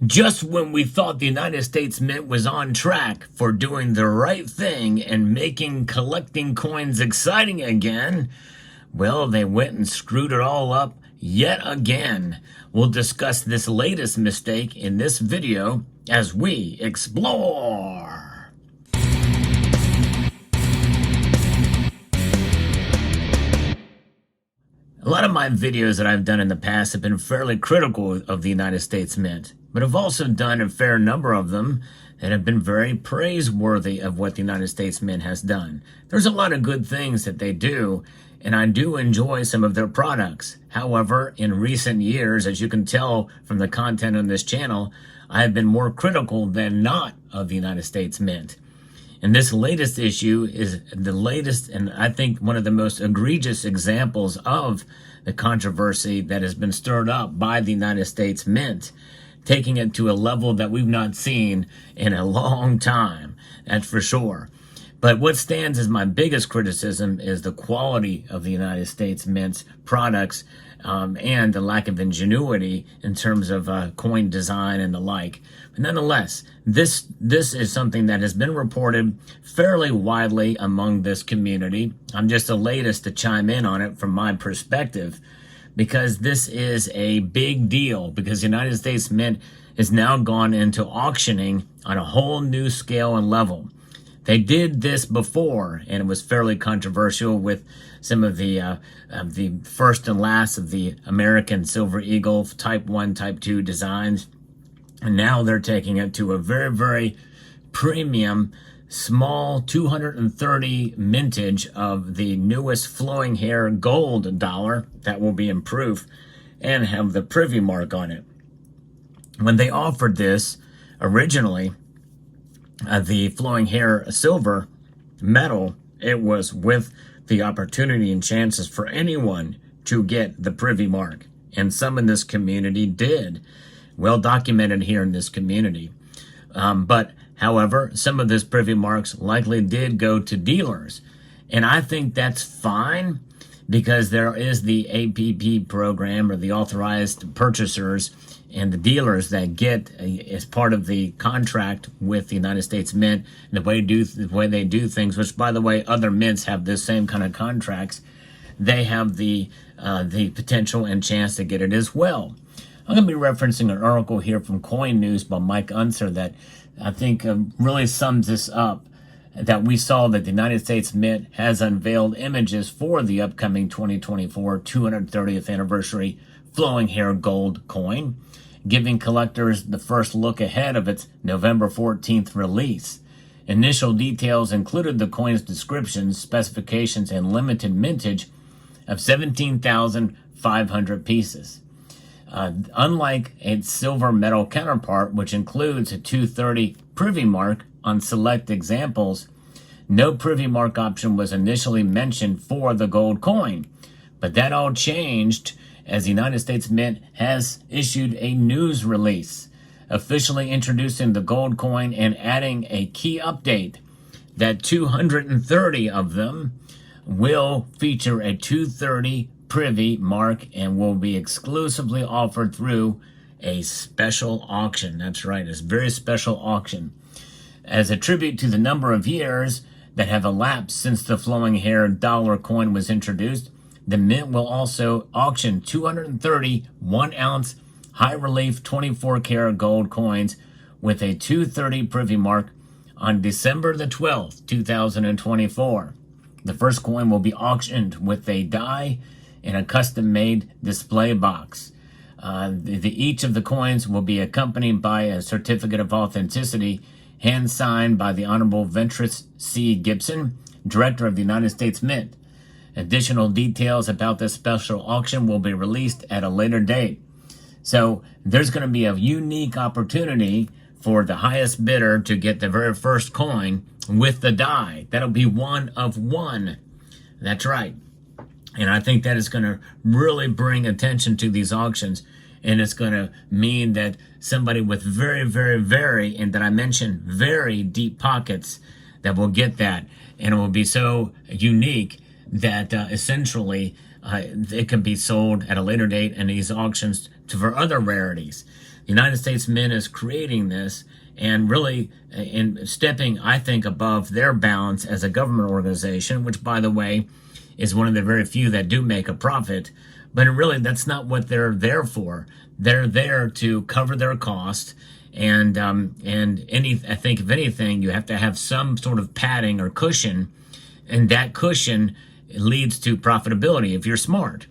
Just when we thought the United States Mint was on track for doing the right thing and making collecting coins exciting again, well, they went and screwed it all up yet again. We'll discuss this latest mistake in this video as we explore. A lot of my videos that I've done in the past have been fairly critical of the United States Mint, but I've also done a fair number of them that have been very praiseworthy of what the United States Mint has done. There's a lot of good things that they do, and I do enjoy some of their products. However, in recent years, as you can tell from the content on this channel, I have been more critical than not of the United States Mint. And this latest issue is the latest, and I think one of the most egregious examples of the controversy that has been stirred up by the United States Mint, taking it to a level that we've not seen in a long time, that's for sure. But what stands as my biggest criticism is the quality of the United States Mint's products and the lack of ingenuity in terms of coin design and the like. But nonetheless, this is something that has been reported fairly widely among this community. I'm just the latest to chime in on it from my perspective, because this is a big deal, because the United States Mint has now gone into auctioning on a whole new scale and level. They did this before, and it was fairly controversial with some of the first and last of the American Silver Eagle Type 1, Type 2 designs. And now they're taking it to a very, very premium, small 230 mintage of the newest flowing hair gold dollar that will be in proof and have the privy mark on it. When they offered this originally, the flowing hair silver metal, it was with the opportunity and chances for anyone to get the privy mark. And some in this community did. Well documented here in this community. But however, some of this privy marks likely did go to dealers. And I think that's fine, because there is the APP program, or the authorized purchasers and the dealers that get as part of the contract with the United States Mint, and the way they do things, which, by the way, other mints have this same kind of contracts. They have the potential and chance to get it as well. I'm going to be referencing an article here from Coin News by Mike Unser that I think really sums this up, that we saw that the United States Mint has unveiled images for the upcoming 2024 230th anniversary flowing hair gold coin, giving collectors the first look ahead of its November 14th release. Initial details included the coin's descriptions, specifications, and limited mintage of 17,500 pieces. Unlike its silver metal counterpart, which includes a 230 privy mark on select examples, no privy mark option was initially mentioned for the gold coin. But that all changed as the United States Mint has issued a news release officially introducing the gold coin and adding a key update that 230 of them will feature a 230 privy mark and will be exclusively offered through a special auction. That's right, it's a very special auction. As a tribute to the number of years that have elapsed since the flowing hair dollar coin was introduced, the Mint will also auction 230 1-ounce high-relief 24-karat gold coins with a 230 privy mark on December the 12th, 2024. The first coin will be auctioned with a die in a custom-made display box. Each of the coins will be accompanied by a certificate of authenticity hand-signed by the Honorable Ventress C. Gibson, Director of the United States Mint. Additional details about this special auction will be released at a later date. So there's going to be a unique opportunity for the highest bidder to get the very first coin with the die. That'll be one of one. That's right. And I think that is going to really bring attention to these auctions. And it's going to mean that somebody with very, very, very, and that I mentioned, very deep pockets that will get that. And it will be so unique that essentially it can be sold at a later date in these auctions for other rarities. United States Mint is creating this and really in stepping, I think, above their bounds as a government organization, which, by the way, is one of the very few that do make a profit. But really, that's not what they're there for. They're there to cover their cost, and I think if anything, you have to have some sort of padding or cushion, and that cushion leads to profitability if you're smart.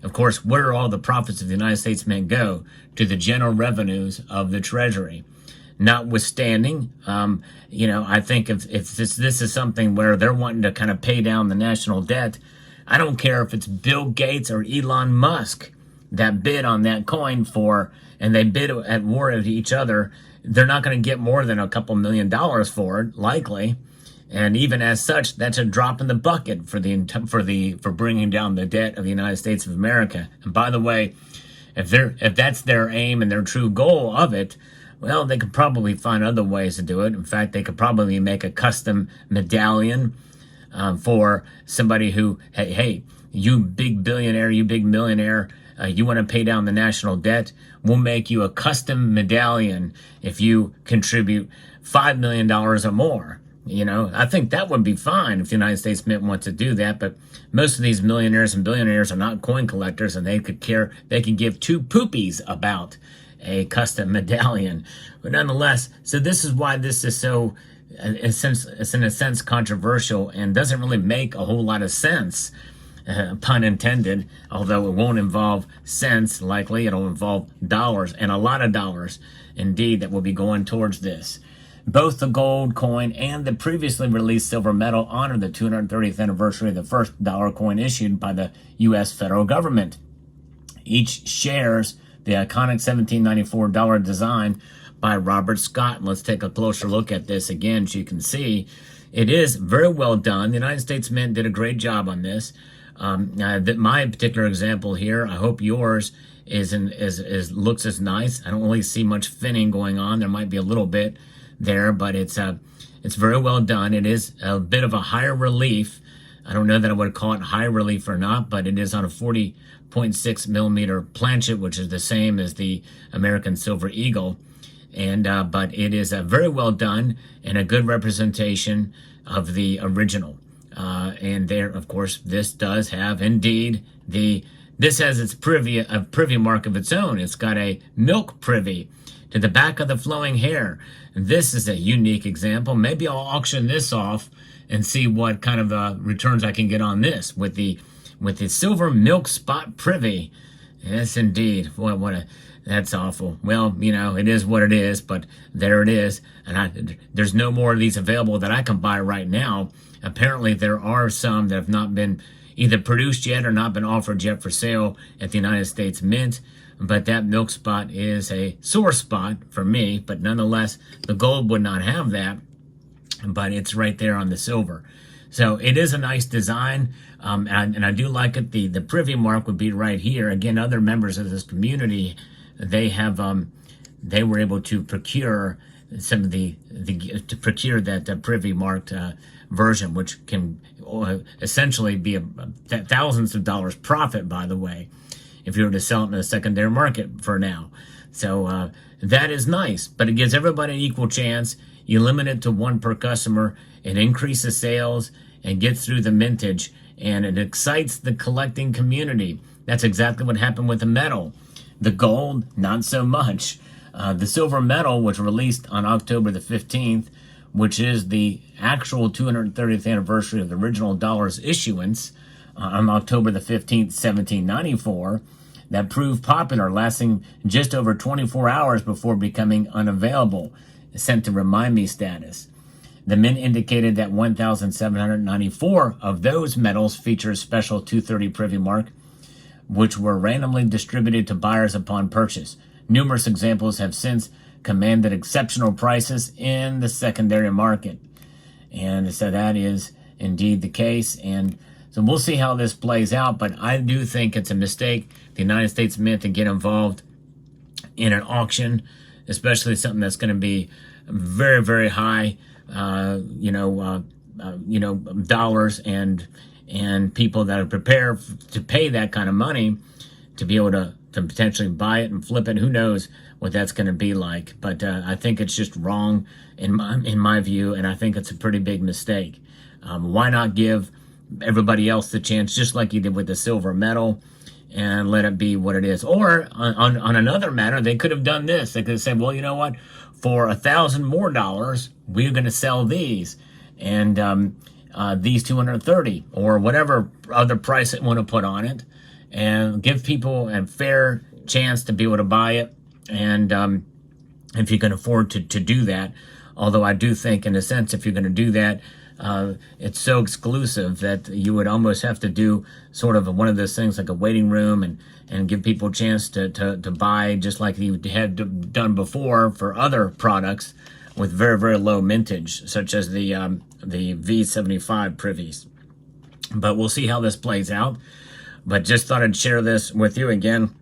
Of course, where do all the profits of the United States Mint go? To the general revenues of the Treasury. Notwithstanding, I think if this is something where they're wanting to kind of pay down the national debt, I don't care if it's Bill Gates or Elon Musk that bid on that coin and they bid at war at each other, they're not going to get more than a couple $1 million for it, likely. And even as such, that's a drop in the bucket for bringing down the debt of the United States of America. And by the way, if that's their aim and their true goal of it, well, they could probably find other ways to do it. In fact, they could probably make a custom medallion for somebody who, hey, you big billionaire, you big millionaire, you want to pay down the national debt? We'll make you a custom medallion if you contribute $5 million or more. I think that would be fine if the United States Mint wants to do that, but most of these millionaires and billionaires are not coin collectors, and they could give two poopies about a custom medallion. But nonetheless, so this is why this is so, it's in a sense controversial and doesn't really make a whole lot of sense, pun intended, although it won't involve cents, likely it'll involve dollars, and a lot of dollars indeed that will be going towards this. Both the gold coin and the previously released silver medal honor the 230th anniversary of the first dollar coin issued by the U.S. federal government. Each shares the iconic 1794 dollar design by Robert Scott. Let's take a closer look at this again so you can see. It is very well done. The United States Mint did a great job on this. My particular example here, I hope yours looks as nice. I don't really see much finning going on. There might be a little bit there, but it's very well done. It is a bit of a higher relief. I don't know that I would call it high relief or not, but it is on a 40.6 millimeter planchet, which is the same as the American Silver Eagle. But it is very well done and a good representation of the original. And there, of course, this does have indeed this has its privy mark of its own. It's got a milk privy to the back of the flowing hair. This is a unique example. Maybe I'll auction this off and see what kind of returns I can get on this with the silver milk spot privy. Yes, indeed. That's awful. Well, it is what it is, but there it is. And there's no more of these available that I can buy right now. Apparently, there are some that have not been either produced yet or not been offered yet for sale at the United States Mint. But that milk spot is a sore spot for me. But nonetheless, the gold would not have that. But it's right there on the silver. So it is a nice design. And I do like it. The privy mark would be right here. Again, other members of this community, they were able to procure some of to procure that privy marked version, which can essentially be thousands of dollars profit, by the way, if you were to sell it in the secondary market for now. So that is nice, but it gives everybody an equal chance. You limit it to one per customer. It increases sales and gets through the mintage, and it excites the collecting community. That's exactly what happened with the metal. The gold, not so much. The silver medal was released on October the 15th, which is the actual 230th anniversary of the original dollar's issuance on October the 15th, 1794, that proved popular, lasting just over 24 hours before becoming unavailable, sent to remind me status. The Mint indicated that 1,794 of those medals feature a special 230 privy mark, which were randomly distributed to buyers upon purchase. Numerous examples have since commanded exceptional prices in the secondary market. And so that is indeed the case. And so we'll see how this plays out. But I do think it's a mistake, the United States Mint, to get involved in an auction, especially something that's going to be very, very high, dollars and people that are prepared to pay that kind of money to be able to to potentially buy it and flip it. Who knows what that's going to be like? But I think it's just wrong in my view, and I think it's a pretty big mistake. Why not give everybody else the chance, just like you did with the silver medal, and let it be what it is? Or on another matter, they could have done this. They could have said, well, you know what? For $1,000 more, we're going to sell these, and these 230 or whatever other price they want to put on it, and give people a fair chance to be able to buy it. And if you can afford to do that, although I do think, in a sense, if you're going to do that, it's so exclusive that you would almost have to do sort of one of those things like a waiting room, and give people a chance to buy, just like you had done before for other products with very, very low mintage, such as the V75 privies. But we'll see how this plays out. But just thought I'd share this with you again.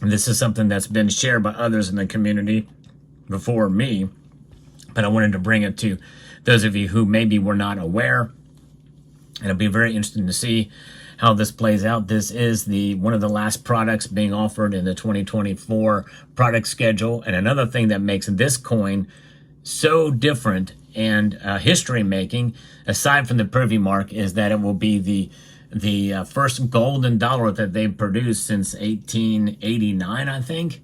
This is something that's been shared by others in the community before me, but I wanted to bring it to those of you who maybe were not aware. And it'll be very interesting to see how this plays out. This is one of the last products being offered in the 2024 product schedule. And another thing that makes this coin so different and history making, aside from the privy mark, is that it will be the first golden dollar that they've produced since 1889, I think.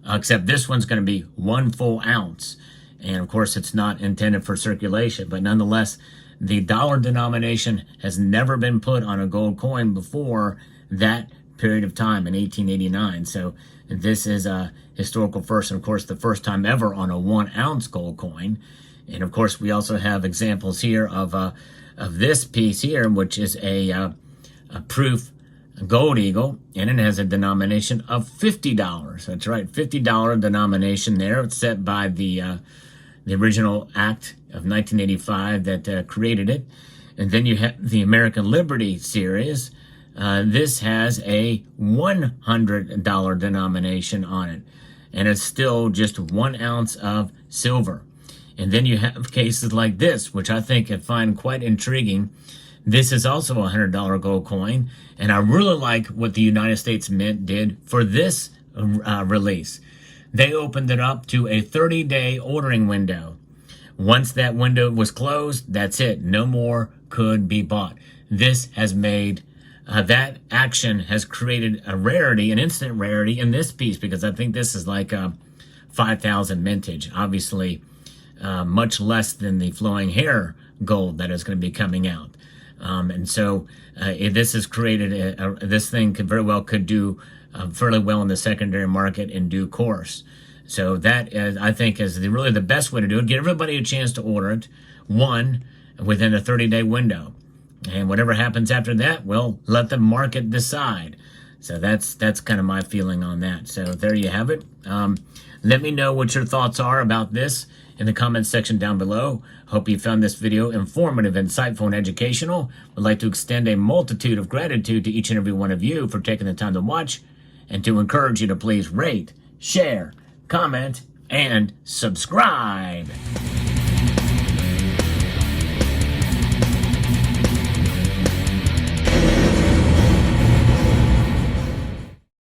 Except this one's going to be 1 full ounce. And of course, it's not intended for circulation, but nonetheless, the dollar denomination has never been put on a gold coin before that period of time in 1889. So this is a historical first, and of course, the first time ever on a 1 ounce gold coin. And of course, we also have examples here of this piece here, which is a proof gold eagle, and it has a denomination of $50. That's right, $50 denomination there. It's set by the original act of 1985 that created it. And then you have the American Liberty series. This has a $100 denomination on it, and it's still just 1 ounce of silver. And then you have cases like this, which I think I find quite intriguing. This is also a $100 gold coin, and I really like what the United States Mint did for this release. They opened it up to a 30-day ordering window. Once that window was closed, that's it. No more could be bought. This has made, that action has created a rarity, an instant rarity in this piece, because I think this is like a 5,000 mintage. Obviously, much less than the flowing hair gold that is going to be coming out. And so this has created, this thing could do fairly well in the secondary market in due course. So that is, I think, is really the best way to do it. Get everybody a chance to order it, within a 30-day window. And whatever happens after that, well, let the market decide. So that's kind of my feeling on that. So there you have it. Let me know what your thoughts are about this in the comments section down below. Hope you found this video informative, insightful, and educational. Would like to extend a multitude of gratitude to each and every one of you for taking the time to watch, and to encourage you to please rate, share, comment, and subscribe.